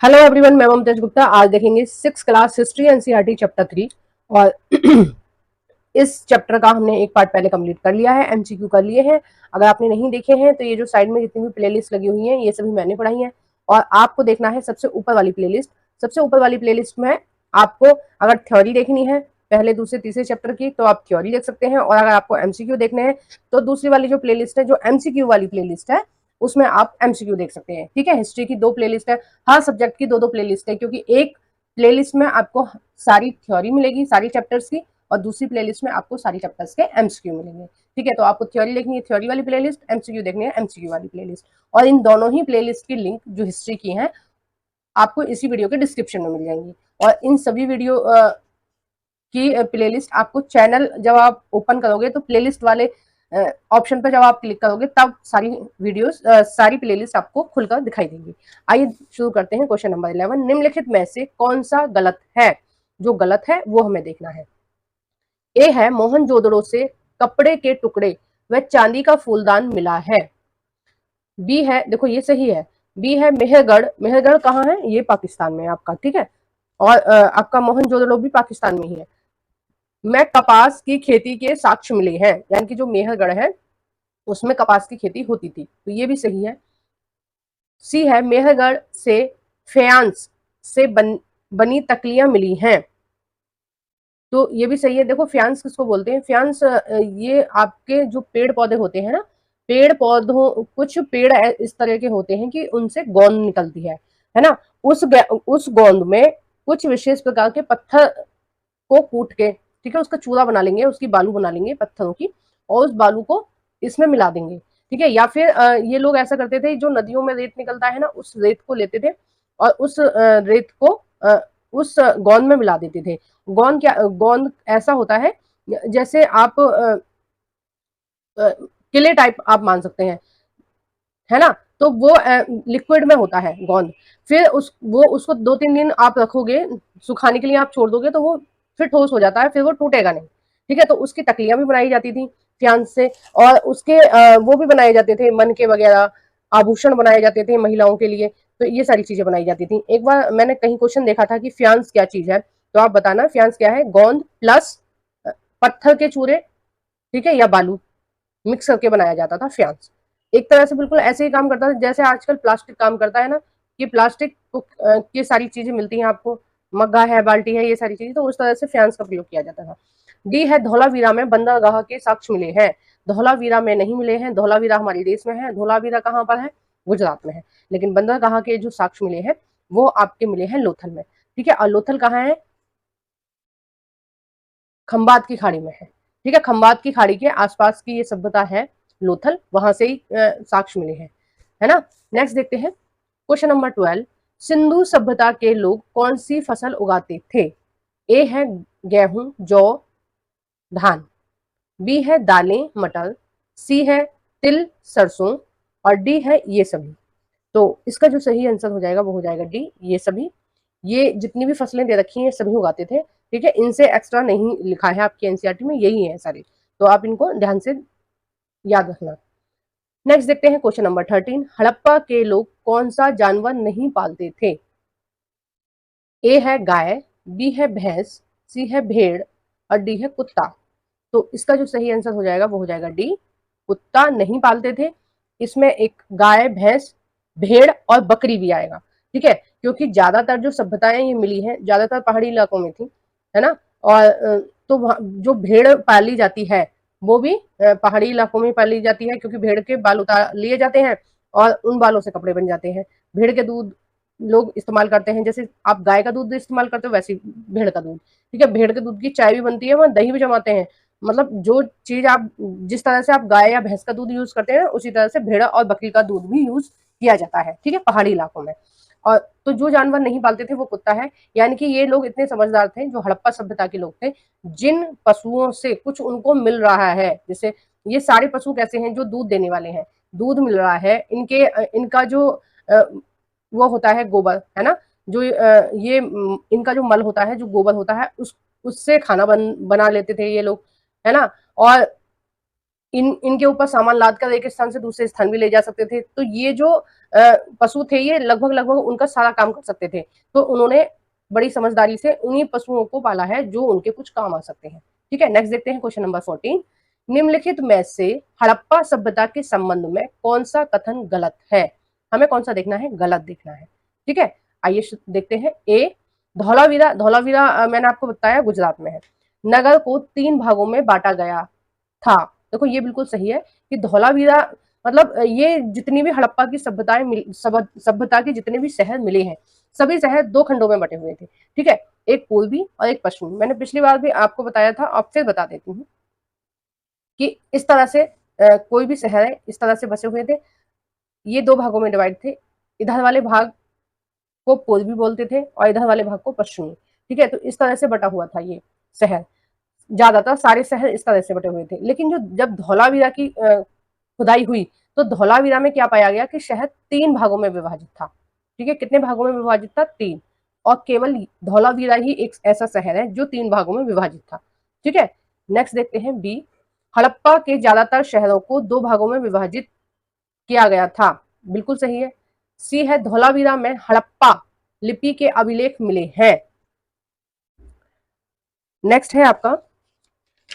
Hello everyone, मैं ममताज गुप्ता। आज देखेंगे 6 क्लास हिस्ट्री एनसीईआरटी चैप्टर 3। और इस चैप्टर का हमने एक पार्ट पहले कंप्लीट कर लिया है, एमसीक्यू कर लिए हैं। अगर आपने नहीं देखे हैं तो ये जो साइड में जितनी भी प्लेलिस्ट लगी हुई हैं ये सभी मैंने पढ़ाई हैं। और आपको देखना है सबसे ऊपर वाली प्लेलिस्ट। सबसे ऊपर वाली प्लेलिस्ट में आपको अगर थ्योरी देखनी है पहले दूसरे तीसरे चैप्टर की तो आप थ्योरी देख सकते हैं, और अगर आपको एमसीक्यू देखने हैं तो दूसरी वाली जो प्लेलिस्ट है, जो एमसीक्यू वाली प्लेलिस्ट है, उसमें आप एमसीक्यू देख सकते हैं। ठीक है, हिस्ट्री की 2 प्लेलिस्ट है, हर सब्जेक्ट की 2 प्लेलिस्ट है, क्योंकि एक प्लेलिस्ट में आपको सारी थ्योरी मिलेगी सारी चैप्टर्स की, और दूसरी प्लेलिस्ट में आपको सारी चैप्टर्स के एमसीक्यू मिलेंगे। ठीक है, तो आपको थ्योरी देखनी है थ्योरी वाली प्लेलिस्ट, एमसीक्यू देखनी है एमसीक्यू वाली प्लेलिस्ट। और इन दोनों ही प्लेलिस्ट की लिंक जो हिस्ट्री की है आपको इसी वीडियो के डिस्क्रिप्शन में मिल जाएंगी। और इन सभी वीडियो की प्लेलिस्ट आपको चैनल जब आप ओपन करोगे तो प्लेलिस्ट वाले ऑप्शन पर जब आप क्लिक करोगे तब सारी वीडियोस सारी प्लेलिस्ट आपको खुलकर दिखाई देंगी। आइए शुरू करते हैं। क्वेश्चन नंबर 11, निम्नलिखित में से कौन सा गलत है? जो गलत है वो हमें देखना है। ए है, मोहनजोदड़ो से कपड़े के टुकड़े व चांदी का फूलदान मिला है। बी है, देखो ये सही है, बी है मेहरगढ़। मेहरगढ़ कहाँ है? ये पाकिस्तान में है आपका। ठीक है, और आपका मोहनजोदड़ो भी पाकिस्तान में ही है। में कपास की खेती के साक्ष्य मिले हैं, यानी कि जो मेहरगढ़ है उसमें कपास की खेती होती थी, तो ये भी सही है। सी है, मेहरगढ़ से फेयांस से बनी तकलियां मिली हैं, तो ये भी सही है। देखो फ्यांस किसको बोलते हैं? फ्यांस ये आपके जो पेड़ पौधे होते हैं ना, पेड़ पौधों, कुछ पेड़ इस तरह के होते हैं कि उनसे गोंद निकलती है ना। उस गोंद में कुछ विशेष प्रकार के पत्थर को कूट के, ठीक है, उसका चूरा बना लेंगे, उसकी बालू बना लेंगे पत्थरों की, और उस बालू को इसमें मिला देंगे। ठीक है, या फिर ये लोग ऐसा करते थे, जो नदियों में रेत निकलता है ना, उस रेत को लेते थे और उस रेत को उस गोंद में मिला देते थे। गोंद ऐसा होता है जैसे आप किले टाइप आप मान सकते हैं, है ना। तो वो लिक्विड में होता है गोंद। फिर वो उसको 2-3 दिन आप रखोगे, सुखाने के लिए आप छोड़ दोगे तो वो फिर ठोस हो जाता है, फिर वो टूटेगा नहीं। ठीक है, तो उसकी तकलियां भी बनाई जाती थी फ्यांस से, और उसके वो भी बनाए जाते थे, मन के वगैरह आभूषण बनाए जाते थे महिलाओं के लिए। तो ये सारी चीजें बनाई जाती थी। एक बार मैंने कहीं क्वेश्चन देखा था कि फ्यांस क्या चीज है, तो आप बताना फ्यांस क्या है? गोंद प्लस पत्थर के चूरे, ठीक है, या बालू मिक्स करके बनाया जाता था फ्यांस। एक तरह से बिल्कुल ऐसे ही काम करता था जैसे आजकल प्लास्टिक काम करता है ना, कि प्लास्टिक की सारी चीजें मिलती हैं आपको, मग्गा है, बाल्टी है, ये सारी चीजें, तो उस तरह से फ्यांस का प्रयोग किया जाता था। डी है, धौलावीरा में बंदरगाह के साक्ष्य मिले हैं। धौलावीरा में नहीं मिले हैं, धौलावीरा हमारे देश में है। धौलावीरा कहाँ पर है? गुजरात में है। लेकिन बंदरगाह के जो साक्ष्य मिले हैं वो आपके मिले हैं लोथल में। ठीक है, और लोथल कहाँ है? खंबात की खाड़ी में है। ठीक है, खंबात की खाड़ी के आसपास की ये सभ्यता है लोथल, वहां से ही साक्ष्य मिले हैं, है ना। नेक्स्ट देखते हैं क्वेश्चन नंबर 12, सिंधु सभ्यता के लोग कौन सी फसल उगाते थे? ए है गेहूं, जौ, धान। बी है दालें, मटर। सी है तिल, सरसों। और डी है ये सभी। तो इसका जो सही आंसर हो जाएगा वो हो जाएगा डी, ये सभी। ये जितनी भी फसलें दे रखी हैं सभी उगाते थे। ठीक है, इनसे एक्स्ट्रा नहीं लिखा है आपकी एनसीईआरटी में, यही है सारे, तो आप इनको ध्यान से याद रखना। नेक्स्ट देखते हैं क्वेश्चन नंबर 13, हड़प्पा के लोग कौन सा जानवर नहीं पालते थे? ए है गाय, बी है भैंस, सी है भेड़, और डी है कुत्ता। तो इसका जो सही आंसर हो जाएगा वो हो जाएगा डी, कुत्ता नहीं पालते थे। इसमें एक गाय, भैंस, भेड़ और बकरी भी आएगा। ठीक है, क्योंकि ज्यादातर जो सभ्यताएं ये मिली हैं ज्यादातर पहाड़ी इलाकों में थी, है ना। और तो जो भेड़ पाली जाती है वो भी पहाड़ी इलाकों में पाली जाती है, क्योंकि भेड़ के बाल उतार लिए जाते हैं और उन बालों से कपड़े बन जाते हैं। भेड़ के दूध लोग इस्तेमाल करते हैं, जैसे आप गाय का दूध इस्तेमाल करते हो वैसे ही भेड़ का दूध। ठीक है, भेड़ के दूध की चाय भी बनती है, वहाँ दही भी जमाते हैं। मतलब जो चीज आप, जिस तरह से आप गाय या भैंस का दूध यूज करते हैं उसी तरह से भेड़ और बकरी का दूध भी यूज किया जाता है। ठीक है, पहाड़ी इलाकों में। और तो जो जानवर नहीं पालते थे वो कुत्ता है, यानी कि ये लोग इतने समझदार थे जो हड़प्पा सभ्यता के लोग थे, जिन पशुओं से कुछ उनको मिल रहा है, जैसे ये सारे पशु कैसे हैं? जो दूध देने वाले हैं, दूध मिल रहा है इनके, इनका जो वो होता है गोबर, है ना, जो ये इनका जो मल होता है, जो गोबर होता है, उससे खाना बना लेते थे ये लोग, है ना। और इनके ऊपर सामान लाद कर एक स्थान से दूसरे स्थान भी ले जा सकते थे। तो ये जो पशु थे ये लगभग लगभग उनका सारा काम कर सकते थे। तो उन्होंने बड़ी समझदारी से उन्हीं पशुओं को पाला है जो उनके कुछ काम आ सकते हैं। ठीक है, नेक्स्ट देखते हैं क्वेश्चन नंबर 14। निम्नलिखित में से हड़प्पा सभ्यता के संबंध में कौन सा कथन गलत है? हमें कौन सा देखना है? गलत देखना है। ठीक है, आइए देखते हैं। ए, धौलावीरा, धौलावीरा मैंने आपको बताया गुजरात में है। नगर को 3 भागों में बांटा गया था। देखो ये बिल्कुल सही है कि धौलावीरा मतलब ये जितनी भी हड़प्पा की सभ्यता के जितने भी शहर मिले हैं, सभी शहर 2 खंडों में बटे हुए थे। ठीक है, एक पूर्वी और एक पश्चिमी। मैंने पिछली बार भी आपको बताया था, अब फिर बता देती हूँ कि इस तरह से कोई भी शहर है इस तरह से बसे हुए थे। ये 2 भागों में डिवाइड थे। इधर वाले भाग को पूर्वी बोलते थे और इधर वाले भाग को पश्चिमी। ठीक है, तो इस तरह से बटा हुआ था ये शहर। ज्यादातर सारे शहर इस तरह से बटे हुए थे। लेकिन जो जब धौलावीरा की खुदाई हुई तो धौलावीरा में क्या पाया गया कि शहर 3 भागों में विभाजित था। ठीक है, कितने भागों में विभाजित था? 3। और केवल धौलावीरा ही एक ऐसा शहर है जो 3 भागों में विभाजित था। ठीक है, नेक्स्ट देखते हैं बी। हड़प्पा के ज्यादातर शहरों को 2 भागों में विभाजित किया गया था। बिल्कुल सही है। सी है, धौलावीरा में हड़प्पा लिपि के अभिलेख मिले हैं। नेक्स्ट है आपका,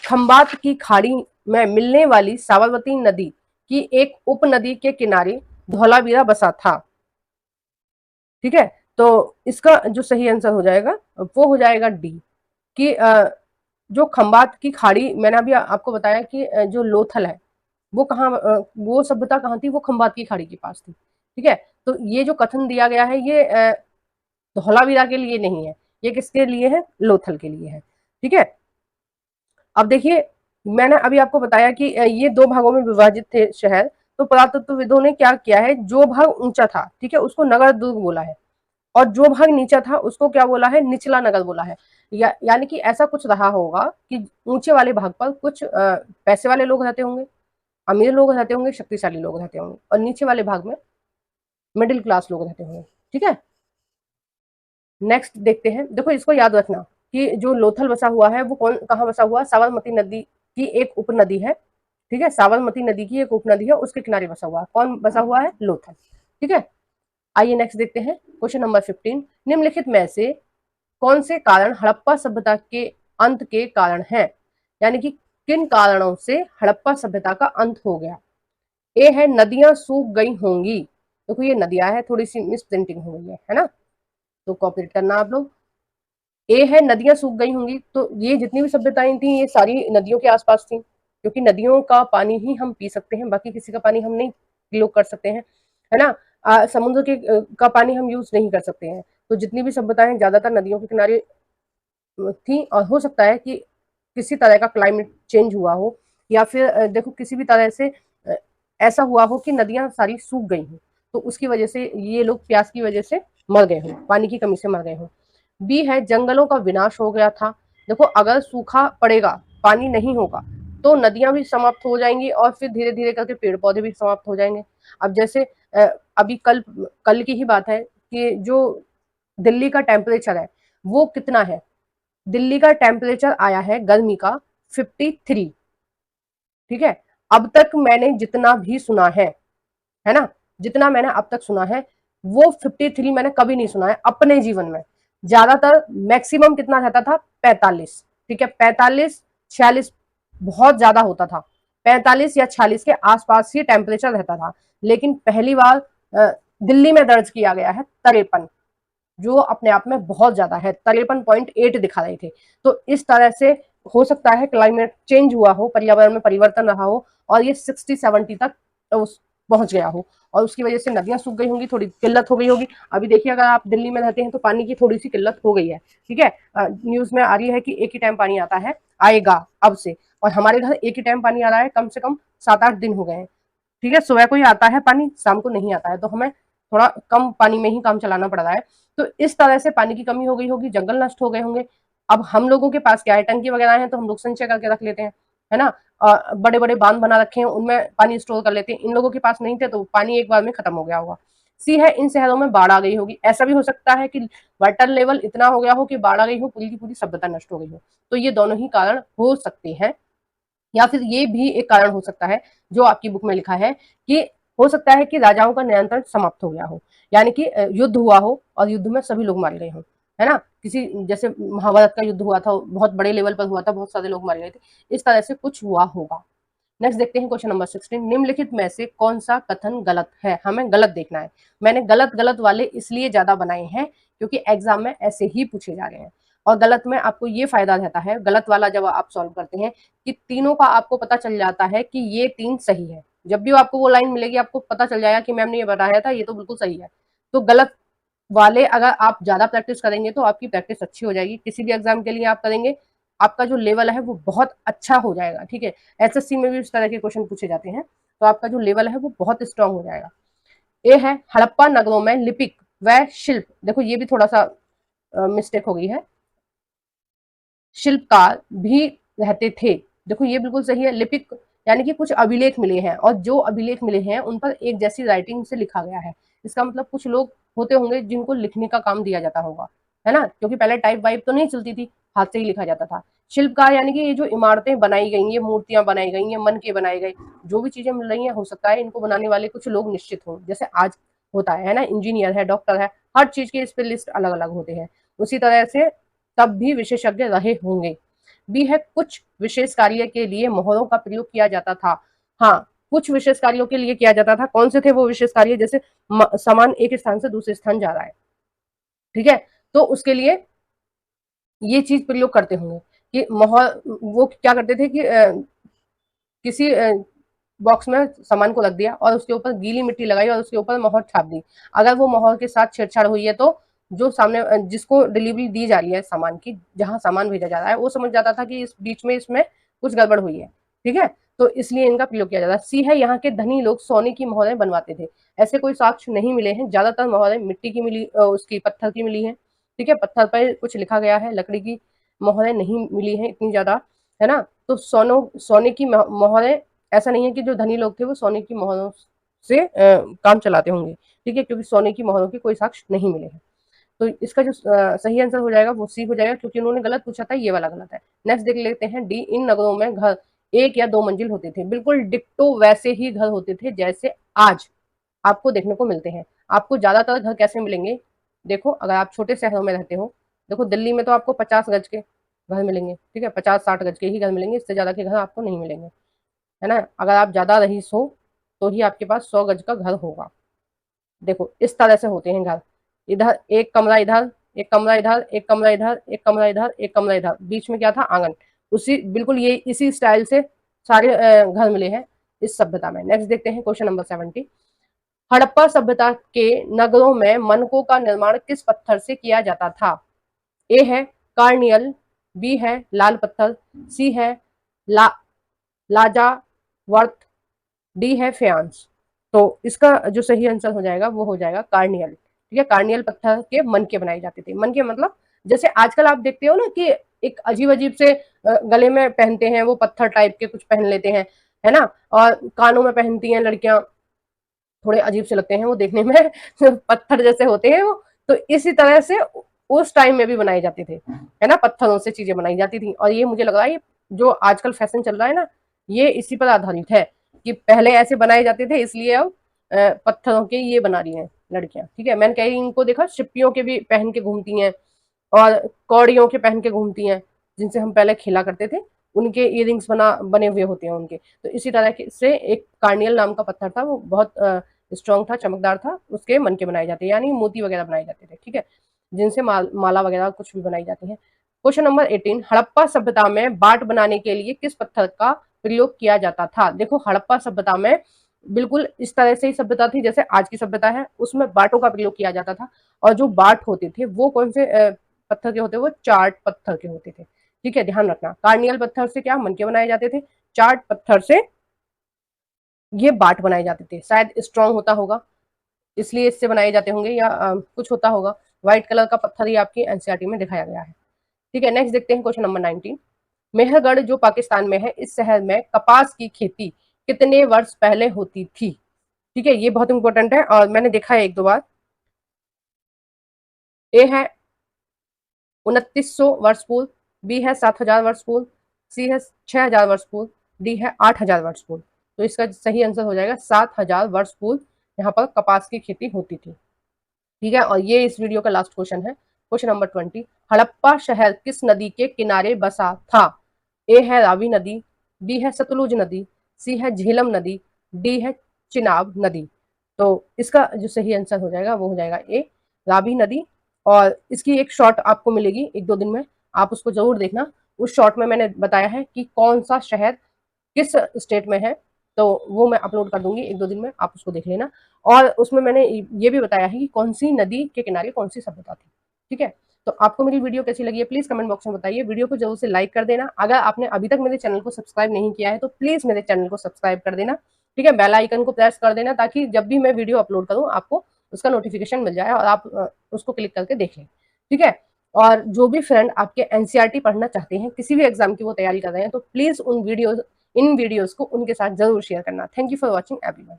खंबात की खाड़ी में मिलने वाली साबरमती नदी की एक उपनदी के किनारे धौलावीरा बसा था। ठीक है, तो इसका जो सही आंसर हो जाएगा वो हो जाएगा डी कि जो खंबात की खाड़ी, मैंने अभी आपको बताया कि जो लोथल है वो कहाँ, वो सभ्यता कहाँ थी? वो खंबात की खाड़ी के पास थी। ठीक है, तो ये जो कथन दिया गया है ये धौलावीरा के लिए नहीं है, ये किसके लिए है? लोथल के लिए है। ठीक है, अब देखिए मैंने अभी आपको बताया कि ये 2 भागों में विभाजित थे शहर। तो पुरातत्वविदों ने क्या किया है, जो भाग ऊंचा था, ठीक है, उसको नगर दुर्ग बोला है, और जो भाग नीचा था उसको क्या बोला है? निचला नगर बोला है। यानी कि ऐसा कुछ रहा होगा कि ऊंचे वाले भाग पर कुछ पैसे वाले लोग रहते होंगे, अमीर लोग रहते होंगे, शक्तिशाली लोग रहते होंगे, और नीचे वाले भाग में मिडिल क्लास लोग रहते होंगे। ठीक है, नेक्स्ट देखते हैं। देखो इसको याद रखना कि जो लोथल बसा हुआ है वो कहाँ बसा हुआ है? साबरमती नदी की एक उपनदी है। ठीक है, साबरमती नदी की एक उपनदी है, उसके किनारे बसा हुआ है। कौन बसा हुआ है? लोथल। ठीक है, आइए नेक्स्ट देखते हैं क्वेश्चन नंबर 15। निम्नलिखित में से कौन से कारण हड़प्पा सभ्यता के अंत के कारण है? यानी कि किन कारणों से हड़प्पा सभ्यता का अंत हो गया? ए है, नदियां सूख गई होंगी। देखो ये नदियां है, थोड़ी सी मिस प्रिंटिंग हो गई है ना, तो कॉपरेट करना आप लोग। ए है, नदियां सूख गई होंगी। तो ये जितनी भी सभ्यताएं थी ये सारी नदियों के आसपास थी, क्योंकि नदियों का पानी ही हम पी सकते हैं, बाकी किसी का पानी हम नहीं उपयोग कर सकते हैं, है ना। समुद्र के का पानी हम यूज नहीं कर सकते हैं। तो जितनी भी सभ्यताएं ज्यादातर नदियों के किनारे थी, और हो सकता है कि किसी तरह का क्लाइमेट चेंज हुआ हो, या फिर देखो किसी भी तरह से अ, ऐसा हुआ हो कि नदियां सारी सूख गई हों, तो उसकी वजह से ये लोग प्यास की वजह से मर गए हों, पानी की कमी से मर गए हों। बी है, जंगलों का विनाश हो गया था। देखो अगर सूखा पड़ेगा, पानी नहीं होगा, तो नदियां भी समाप्त हो जाएंगी और फिर धीरे धीरे करके पेड़ पौधे भी समाप्त हो जाएंगे। अब जैसे अभी कल कल की ही बात है कि जो दिल्ली का टेम्परेचर है वो कितना है? दिल्ली का टेम्परेचर आया है गर्मी का 53। ठीक है, अब तक मैंने जितना भी सुना है ना, जितना मैंने अब तक सुना है वो 53 मैंने कभी नहीं सुना है अपने जीवन में। ज्यादातर मैक्सिमम कितना रहता था? 45। ठीक है, 45 46 बहुत ज्यादा होता था, 45 या 46 के आसपास ही टेम्परेचर रहता था। लेकिन पहली बार दिल्ली में दर्ज किया गया है 53, जो अपने आप में बहुत ज्यादा है। 53.8 दिखा रहे थे। तो इस तरह से हो सकता है क्लाइमेट चेंज हुआ हो, पर्यावरण में परिवर्तन रहा हो, और ये 60-70 तक पहुंच गया हो, और उसकी वजह से नदियां सूख गई होंगी, थोड़ी किल्लत हो गई होगी। अभी देखिए अगर आप दिल्ली में रहते हैं तो पानी की थोड़ी सी किल्लत हो गई है। ठीक है, न्यूज में आ रही है कि एक ही टाइम पानी आता है, आएगा अब से, और हमारे घर एक ही टाइम पानी आ रहा है, कम से कम 7-8 दिन हो गए हैं। ठीक है, सुबह को ही आता है पानी, शाम को नहीं आता है, तो हमें थोड़ा कम पानी में ही काम चलाना पड़ रहा है। तो इस तरह से पानी की कमी हो गई होगी, जंगल नष्ट हो गए होंगे। अब हम लोगों के पास क्या है? टंकी वगैरह है, तो हम लोग संचय करके रख लेते हैं, है ना। बड़े बड़े बांध बना रखे हैं, उनमें पानी स्टोर कर लेते हैं। इन लोगों के पास नहीं थे तो पानी एक बार में खत्म हो गया होगा। सी है, इन शहरों में बाढ़ आ गई होगी। ऐसा भी हो सकता है कि वाटर लेवल इतना हो गया हो कि बाढ़ आ गई हो, पूरी की पूरी सभ्यता नष्ट हो गई हो। तो ये दोनों ही कारण हो सकते हैं। या फिर ये भी एक कारण हो सकता है जो आपकी बुक में लिखा है कि हो सकता है कि राजाओं का नियंत्रण समाप्त हो गया हो, यानी कि युद्ध हुआ हो और युद्ध में सभी लोग मारे गए हों, है ना। किसी जैसे महाभारत का युद्ध हुआ था, बहुत बड़े लेवल पर हुआ था, बहुत सारे लोग मारे गए थे, इस तरह से कुछ हुआ होगा। नेक्स्ट देखते हैं क्वेश्चन नंबर 16, निम्नलिखित में से कौन सा कथन गलत है, हमें गलत देखना है। मैंने गलत गलत वाले इसलिए ज्यादा बनाए हैं क्योंकि एग्जाम में ऐसे ही पूछे जा रहे हैं, और गलत में आपको ये फायदा रहता है, गलत वाला जब आप सॉल्व करते हैं कि तीनों का आपको पता चल जाता है कि ये तीन सही है। जब भी आपको वो लाइन मिलेगी आपको पता चल जाएगा कि मैम ने ये बताया था, ये तो बिल्कुल सही है। तो गलत वाले अगर आप ज्यादा प्रैक्टिस करेंगे तो आपकी प्रैक्टिस अच्छी हो जाएगी, किसी भी एग्जाम के लिए आप करेंगे, आपका जो लेवल है वो बहुत अच्छा हो जाएगा। ठीक है, एसएससी में भी इस तरह के क्वेश्चन पूछे जाते हैं, तो आपका जो लेवल है वो बहुत स्ट्रांग हो जाएगा। ये है हड़प्पा नगरों में लिपिक व शिल्प, देखो ये भी थोड़ा सा मिस्टेक हो गई है, शिल्पकार भी रहते थे, देखो ये बिल्कुल सही है। लिपिक यानी कि कुछ अभिलेख मिले हैं, और जो अभिलेख मिले हैं उन पर एक जैसी राइटिंग से लिखा गया है, इसका मतलब कुछ लोग होते होंगे जिनको लिखने का काम दिया जाता होगा, है ना, क्योंकि पहले टाइप वाइप तो नहीं चलती थी, हाथ से ही लिखा जाता था। शिल्पकार यानी कि ये जो इमारतें बनाई गई, ये मूर्तियां बनाई गई, ये मन के बनाए गए जो भी चीजें मिल रही हैं, हो सकता है इनको बनाने वाले कुछ लोग निश्चित हों, जैसे आज होता है ना, इंजीनियर है, डॉक्टर है, हर चीज के इस पे लिस्ट अलग अलग होते हैं, उसी तरह से तब भी विशेषज्ञ रहे होंगे। बी है कुछ विशेष कार्य के लिए मोहरों का प्रयोग किया जाता था, हाँ कुछ विशेष कार्यों के लिए किया जाता था, कौन से थे वो विशेष कार्य, जैसे सामान एक स्थान से दूसरे स्थान जा रहा है, ठीक है, तो उसके लिए ये चीज प्रयोग करते होंगे कि मोहर, वो क्या करते थे कि किसी बॉक्स में सामान को रख दिया और उसके ऊपर गीली मिट्टी लगाई और उसके ऊपर मोहर छाप दी, अगर वो मोहर के साथ छेड़छाड़ हुई है तो जो सामने जिसको डिलीवरी दी जा रही है सामान की, जहां सामान भेजा जा रहा है, वो समझ जाता था कि इस बीच में इसमें कुछ गड़बड़ हुई है, ठीक है, तो इसलिए इनका प्रयोग किया जाता है। सी है यहाँ के धनी लोग सोने की मोहरें बनवाते थे, ऐसे कोई साक्ष्य नहीं मिले हैं, ज्यादातर मोहरें मिट्टी की मिली, उसकी पत्थर की मिली है, ठीक है, पत्थर पर कुछ लिखा गया है, लकड़ी की मोहरें नहीं मिली है इतनी ज्यादा, है ना। तो सोने की मोहरें, ऐसा नहीं है कि जो धनी लोग थे वो सोने की मोहरों से काम चलाते होंगे, ठीक है, क्योंकि सोने की मोहरों के कोई साक्ष्य नहीं मिले हैं, तो इसका जो सही आंसर हो जाएगा वो सी हो जाएगा, क्योंकि उन्होंने गलत पूछा था, ये वाला गलत है। नेक्स्ट देख लेते हैं डी, इन नगरों में घर एक या दो मंजिल होते थे, बिल्कुल डिक्टो वैसे ही घर होते थे जैसे आज आपको देखने को मिलते हैं। आपको ज्यादातर घर कैसे मिलेंगे, देखो अगर आप छोटे शहरों में रहते हो, देखो दिल्ली में तो आपको 50 गज के घर मिलेंगे, ठीक है, 50-60 गज के ही घर मिलेंगे, इससे ज्यादा के घर आपको नहीं मिलेंगे, है ना। अगर आप ज्यादा रईस हो तो ही आपके पास 100 गज का घर होगा। देखो इस तरह से होते हैं घर, इधर एक कमरा, इधर एक कमरा, इधर एक कमरा, इधर एक कमरा, इधर एक कमरा, इधर बीच में क्या था, आंगन, उसी बिल्कुल ये इसी स्टाइल से सारे घर मिले हैं इस सभ्यता में। नेक्स्ट देखते हैं क्वेश्चन नंबर 70, हड़प्पा सभ्यता के नगरों में मनकों का निर्माण किस पत्थर से किया जाता था। ए है कार्नियल, बी है लाल पत्थर, सी है ला लाजावर्त, डी है फ्यांस। तो इसका जो सही आंसर हो जाएगा वो हो जाएगा कार्नियल, ठीक है, कार्नियल पत्थर के मन के बनाए जाते थे, मन के मतलब जैसे आजकल आप देखते हो ना कि एक अजीब अजीब से गले में पहनते हैं, वो पत्थर टाइप के कुछ पहन लेते हैं, है ना, और कानों में पहनती हैं लड़कियां, थोड़े अजीब से लगते हैं वो देखने में पत्थर जैसे होते हैं वो, तो इसी तरह से उस टाइम में भी बनाए जाते थे, है ना, पत्थरों से चीजें बनाई जाती थी, और ये मुझे लग रहा है ये जो आजकल फैशन चल रहा है ना, ये इसी पर आधारित है कि पहले ऐसे बनाए जाते थे, इसलिए अब पत्थरों के ये बना रही हैं लड़कियां, ठीक है। मैंने कहीं इनको देखा शिप्पियों के भी पहन के घूमती हैं, और कौड़ियों के पहन के घूमती हैं, जिनसे हम पहले खेला करते थे, उनके इयरिंग्स बने हुए होते हैं उनके, तो इसी तरह से एक कार्नियल नाम का पत्थर था, वो बहुत स्ट्रॉन्ग था, चमकदार था, उसके मन के बनाए जाते हैं, यानी मोती वगैरह बनाए जाते थे, ठीक है, जिनसे माला वगैरह कुछ भी बनाई जाती है। क्वेश्चन नंबर 18, हड़प्पा सभ्यता में बाट बनाने के लिए किस पत्थर का प्रयोग किया जाता था। देखो हड़प्पा सभ्यता में बिल्कुल इस तरह से ही सभ्यता थी जैसे आज की सभ्यता है, उसमें बाटों का प्रयोग किया जाता था, और जो बाट होते थे वो कौन से पत्थर के होते, वो चार्ट पत्थर के होते थे, ठीक है, ध्यान रखना, कार्नियल पत्थर से क्या मन के बनाए जाते थे, चार्ट पत्थर से ये बाट बनाए जाते थे, शायद स्ट्रांग होता होगा इसलिए इससे बनाए जाते होंगे, या कुछ होता होगा, व्हाइट कलर का पत्थर ही आपकी एनसीईआरटी में दिखाया गया है, ठीक है। नेक्स्ट देखते हैं क्वेश्चन नंबर 19, मेहरगढ़ जो पाकिस्तान में है, इस शहर में कपास की खेती कितने वर्ष पहले होती थी, ठीक है, ये बहुत इंपॉर्टेंट है और मैंने देखा है एक दो बार। ए है 2900 वर्ष पूर्व, बी है 7000 वर्ष पूर्व, सी है 6000 वर्ष पूर्व, डी है 8000 वर्ष पूर्व। तो इसका सही आंसर हो जाएगा 7000 वर्ष पूर्व यहाँ पर कपास की खेती होती थी। ठीक है, और ये इस वीडियो का लास्ट क्वेश्चन है, क्वेश्चन नंबर 20। हड़प्पा शहर किस नदी के किनारे बसा था? ए है रावी नदी, बी है सतलुज नदी, सी है झेलम नदी, डी है चिनाब नदी। तो इसका जो सही आंसर हो जाएगा वो हो जाएगा ए रावी नदी। और इसकी एक शॉर्ट आपको मिलेगी 1-2 दिन में, आप उसको जरूर देखना। उस शॉर्ट में मैंने बताया है कि कौन सा शहर किस स्टेट में है, तो वो मैं अपलोड कर दूंगी 1-2 दिन में, आप उसको देख लेना। और उसमें मैंने ये भी बताया है कि कौन सी नदी के किनारे कौन सी सभ्यता थी। ठीक है, तो आपको मेरी वीडियो कैसी लगी है प्लीज कमेंट बॉक्स में बताइए। वीडियो को जरूर से लाइक कर देना। अगर आपने अभी तक मेरे चैनल को सब्सक्राइब नहीं किया है तो प्लीज मेरे चैनल को सब्सक्राइब कर देना। ठीक है, बेल आइकन को प्रेस कर देना ताकि जब भी मैं वीडियो अपलोड करूँ आपको उसका नोटिफिकेशन मिल जाए और आप उसको क्लिक करके देख लें। ठीक है, और जो भी फ्रेंड आपके एनसीईआरटी पढ़ना चाहते हैं, किसी भी एग्जाम की वो तैयारी कर रहे हैं, तो प्लीज इन वीडियोस को उनके साथ जरूर शेयर करना। Thank you for watching everyone.